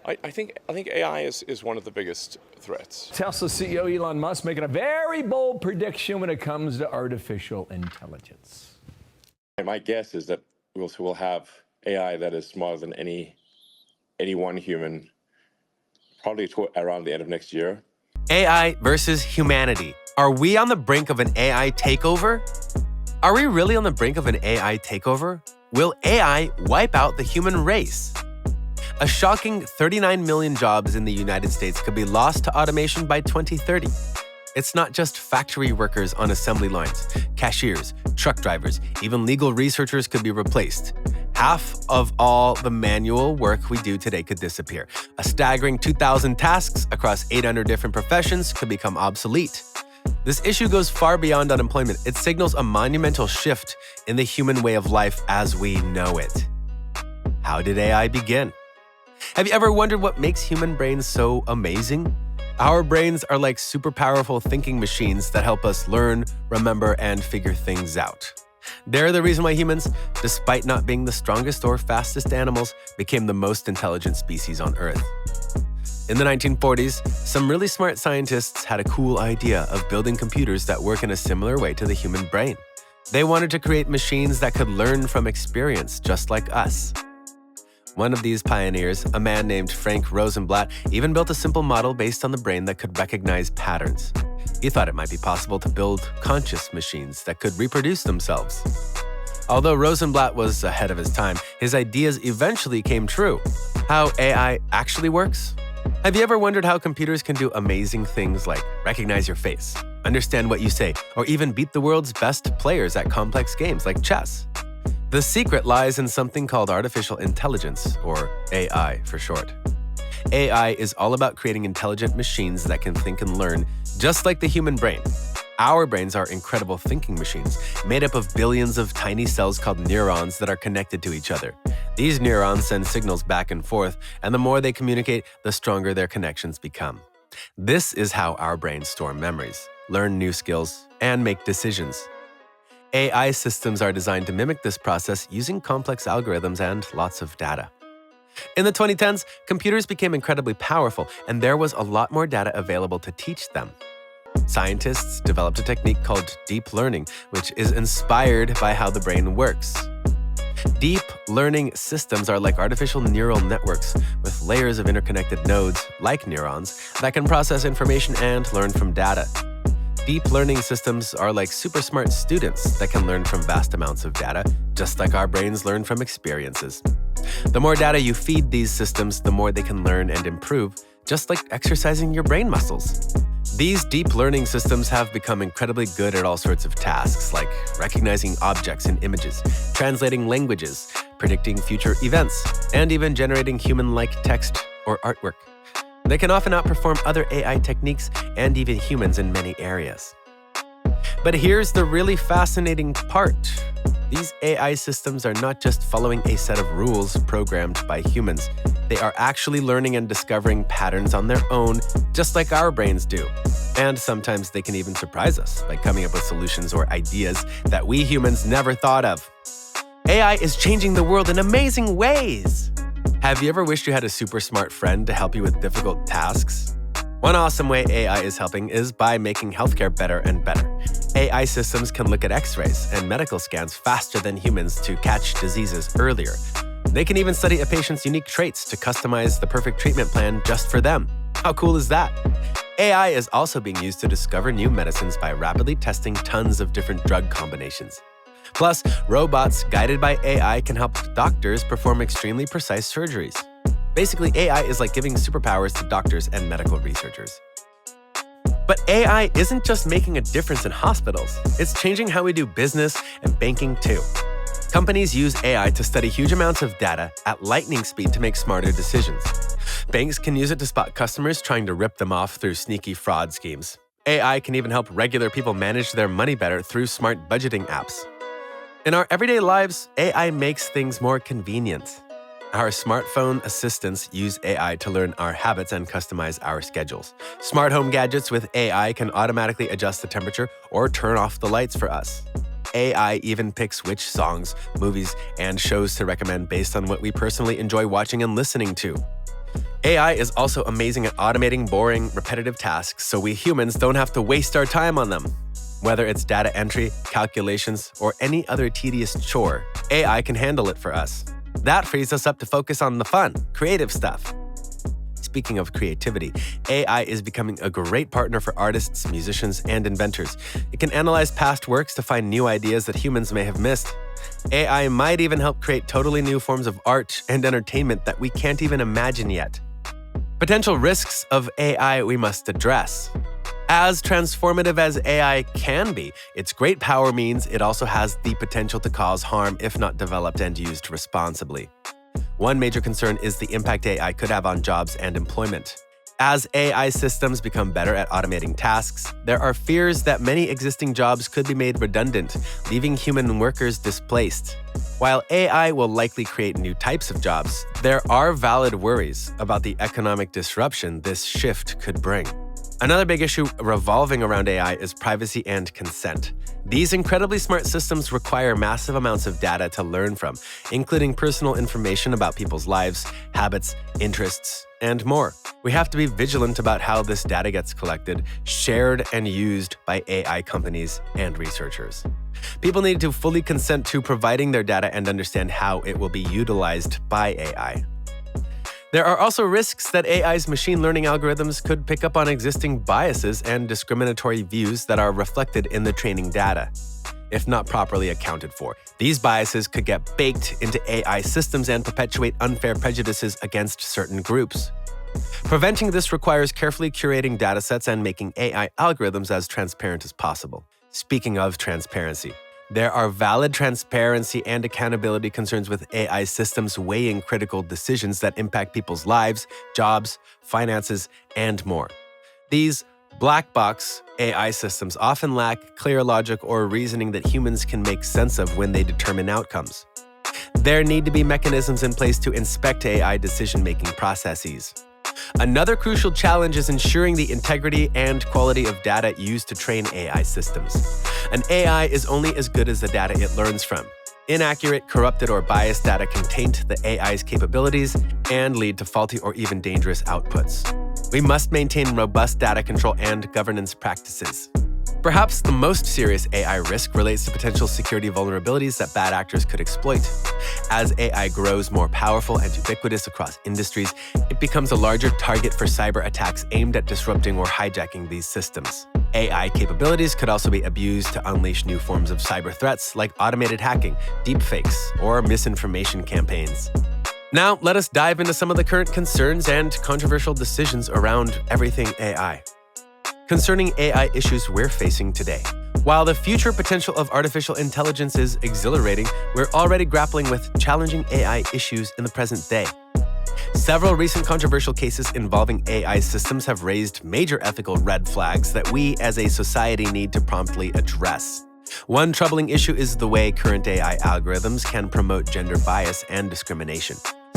I think AI is one of the biggest threats. Tesla CEO Elon Musk making a very bold prediction when it comes to artificial intelligence. And my guess is that we'll have AI that is smarter than any one human, probably around the end of next year. AI versus humanity. Are we on the brink of an AI takeover? Are we really on the brink of an AI takeover? Will AI wipe out the human race? A shocking 39 million jobs in the United States could be lost to automation by 2030. It's not just factory workers on assembly lines, cashiers, truck drivers, even legal researchers could be replaced. Half of all the manual work we do today could disappear. A staggering 2,000 tasks across 800 different professions could become obsolete. This issue goes far beyond unemployment. It signals a monumental shift in the human way of life as we know it. How did AI begin? Have you ever wondered what makes human brains so amazing? Our brains are like super powerful thinking machines that help us learn, remember, and figure things out. They're the reason why humans, despite not being the strongest or fastest animals, became the most intelligent species on Earth. In the 1940s, some really smart scientists had a cool idea of building computers that work in a similar way to the human brain. They wanted to create machines that could learn from experience just like us. One of these pioneers, a man named Frank Rosenblatt, even built a simple model based on the brain that could recognize patterns. He thought it might be possible to build conscious machines that could reproduce themselves. Although Rosenblatt was ahead of his time, his ideas eventually came true. How AI actually works? Have you ever wondered how computers can do amazing things like recognize your face, understand what you say, or even beat the world's best players at complex games like chess? The secret lies in something called artificial intelligence, or AI for short. AI is all about creating intelligent machines that can think and learn, just like the human brain. Our brains are incredible thinking machines, made up of billions of tiny cells called neurons that are connected to each other. These neurons send signals back and forth, and the more they communicate, the stronger their connections become. This is how our brains store memories, learn new skills, and make decisions. AI systems are designed to mimic this process using complex algorithms and lots of data. In the 2010s, computers became incredibly powerful, and there was a lot more data available to teach them. Scientists developed a technique called deep learning, which is inspired by how the brain works. Deep learning systems are like artificial neural networks with layers of interconnected nodes, like neurons, that can process information and learn from data. Deep learning systems are like super smart students that can learn from vast amounts of data, just like our brains learn from experiences. The more data you feed these systems, the more they can learn and improve, just like exercising your brain muscles. These deep learning systems have become incredibly good at all sorts of tasks, like recognizing objects and images, translating languages, predicting future events, and even generating human-like text or artwork. They can often outperform other AI techniques and even humans in many areas. But here's the really fascinating part. These AI systems are not just following a set of rules programmed by humans. They are actually learning and discovering patterns on their own, just like our brains do. And sometimes they can even surprise us by coming up with solutions or ideas that we humans never thought of. AI is changing the world in amazing ways. Have you ever wished you had a super smart friend to help you with difficult tasks? One awesome way AI is helping is by making healthcare better and better. AI systems can look at X-rays and medical scans faster than humans to catch diseases earlier. They can even study a patient's unique traits to customize the perfect treatment plan just for them. How cool is that? AI is also being used to discover new medicines by rapidly testing tons of different drug combinations. Plus, robots guided by AI can help doctors perform extremely precise surgeries. Basically, AI is like giving superpowers to doctors and medical researchers. But AI isn't just making a difference in hospitals. It's changing how we do business and banking too. Companies use AI to study huge amounts of data at lightning speed to make smarter decisions. Banks can use it to spot customers trying to rip them off through sneaky fraud schemes. AI can even help regular people manage their money better through smart budgeting apps. In our everyday lives, AI makes things more convenient. Our smartphone assistants use AI to learn our habits and customize our schedules. Smart home gadgets with AI can automatically adjust the temperature or turn off the lights for us. AI even picks which songs, movies, and shows to recommend based on what we personally enjoy watching and listening to. AI is also amazing at automating boring, repetitive tasks so we humans don't have to waste our time on them. Whether it's data entry, calculations, or any other tedious chore, AI can handle it for us. That frees us up to focus on the fun, creative stuff. Speaking of creativity, AI is becoming a great partner for artists, musicians, and inventors. It can analyze past works to find new ideas that humans may have missed. AI might even help create totally new forms of art and entertainment that we can't even imagine yet. Potential risks of AI we must address. As transformative as AI can be, its great power means it also has the potential to cause harm if not developed and used responsibly. One major concern is the impact AI could have on jobs and employment. As AI systems become better at automating tasks, there are fears that many existing jobs could be made redundant, leaving human workers displaced. While AI will likely create new types of jobs, there are valid worries about the economic disruption this shift could bring. Another big issue revolving around AI is privacy and consent. These incredibly smart systems require massive amounts of data to learn from, including personal information about people's lives, habits, interests, and more. We have to be vigilant about how this data gets collected, shared, and used by AI companies and researchers. People need to fully consent to providing their data and understand how it will be utilized by AI. There are also risks that AI's machine learning algorithms could pick up on existing biases and discriminatory views that are reflected in the training data. If not properly accounted for, these biases could get baked into AI systems and perpetuate unfair prejudices against certain groups. Preventing this requires carefully curating datasets and making AI algorithms as transparent as possible. Speaking of transparency, there are valid transparency and accountability concerns with AI systems weighing critical decisions that impact people's lives, jobs, finances, and more. These black box AI systems often lack clear logic or reasoning that humans can make sense of when they determine outcomes. There need to be mechanisms in place to inspect AI decision-making processes. Another crucial challenge is ensuring the integrity and quality of data used to train AI systems. An AI is only as good as the data it learns from. Inaccurate, corrupted, or biased data can taint the AI's capabilities and lead to faulty or even dangerous outputs. We must maintain robust data control and governance practices. Perhaps the most serious AI risk relates to potential security vulnerabilities that bad actors could exploit. As AI grows more powerful and ubiquitous across industries, it becomes a larger target for cyber attacks aimed at disrupting or hijacking these systems. AI capabilities could also be abused to unleash new forms of cyber threats like automated hacking, deepfakes, or misinformation campaigns. Now, let us dive into some of the current concerns and controversial decisions around everything AI. Concerning AI issues we're facing today. While the future potential of artificial intelligence is exhilarating, we're already grappling with challenging AI issues in the present day. Several recent controversial cases involving AI systems have raised major ethical red flags that we as a society need to promptly address. One troubling issue is the way current AI algorithms can promote gender bias and discrimination.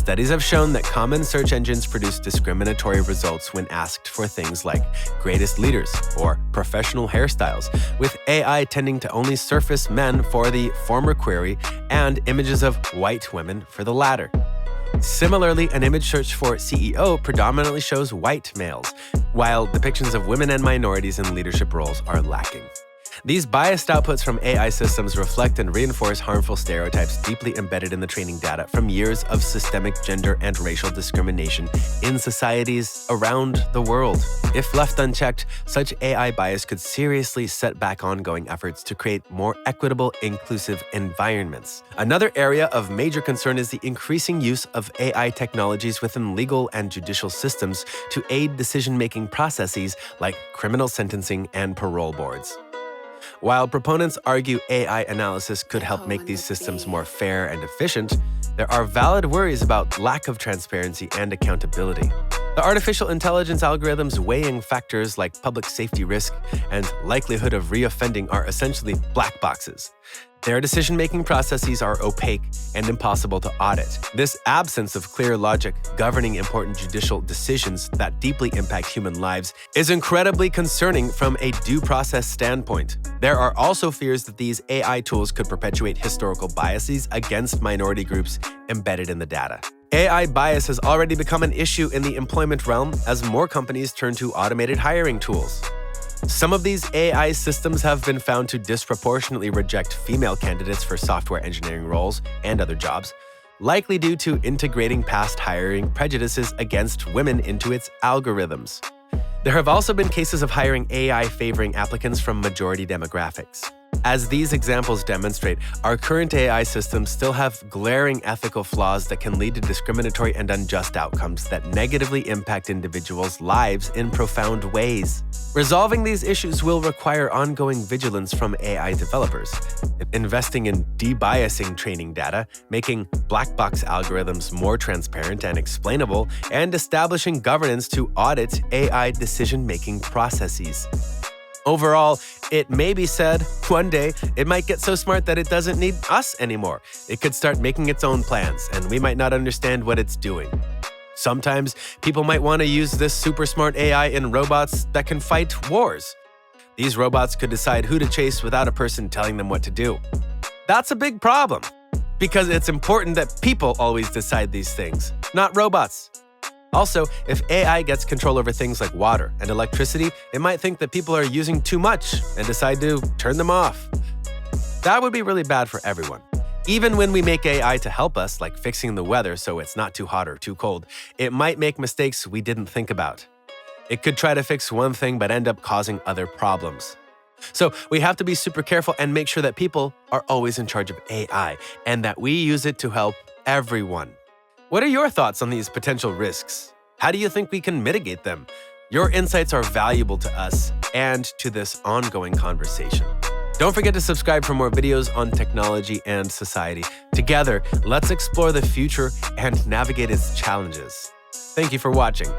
Studies have shown that common search engines produce discriminatory results when asked for things like greatest leaders or professional hairstyles, with AI tending to only surface men for the former query and images of white women for the latter. Similarly, an image search for CEO predominantly shows white males, while depictions of women and minorities in leadership roles are lacking. These biased outputs from AI systems reflect and reinforce harmful stereotypes deeply embedded in the training data from years of systemic gender and racial discrimination in societies around the world. If left unchecked, such AI bias could seriously set back ongoing efforts to create more equitable, inclusive environments. Another area of major concern is the increasing use of AI technologies within legal and judicial systems to aid decision-making processes like criminal sentencing and parole boards. While proponents argue AI analysis could help make these systems more fair and efficient, there are valid worries about lack of transparency and accountability. The artificial intelligence algorithms weighing factors like public safety risk and likelihood of reoffending are essentially black boxes. Their decision-making processes are opaque and impossible to audit. This absence of clear logic governing important judicial decisions that deeply impact human lives is incredibly concerning from a due process standpoint. There are also fears that these AI tools could perpetuate historical biases against minority groups embedded in the data. AI bias has already become an issue in the employment realm as more companies turn to automated hiring tools. Some of these AI systems have been found to disproportionately reject female candidates for software engineering roles and other jobs, likely due to integrating past hiring prejudices against women into its algorithms. There have also been cases of hiring AI favoring applicants from majority demographics. As these examples demonstrate, our current AI systems still have glaring ethical flaws that can lead to discriminatory and unjust outcomes that negatively impact individuals' lives in profound ways. Resolving these issues will require ongoing vigilance from AI developers, investing in debiasing training data, making black box algorithms more transparent and explainable, and establishing governance to audit AI decision-making processes. Overall, it may be said, one day, it might get so smart that it doesn't need us anymore. It could start making its own plans, and we might not understand what it's doing. Sometimes, people might want to use this super smart AI in robots that can fight wars. These robots could decide who to chase without a person telling them what to do. That's a big problem, because it's important that people always decide these things, not robots. Also, if AI gets control over things like water and electricity, it might think that people are using too much and decide to turn them off. That would be really bad for everyone. Even when we make AI to help us, like fixing the weather so it's not too hot or too cold, it might make mistakes we didn't think about. It could try to fix one thing but end up causing other problems. So we have to be super careful and make sure that people are always in charge of AI and that we use it to help everyone. What are your thoughts on these potential risks? How do you think we can mitigate them? Your insights are valuable to us and to this ongoing conversation. Don't forget to subscribe for more videos on technology and society. Together, let's explore the future and navigate its challenges. Thank you for watching.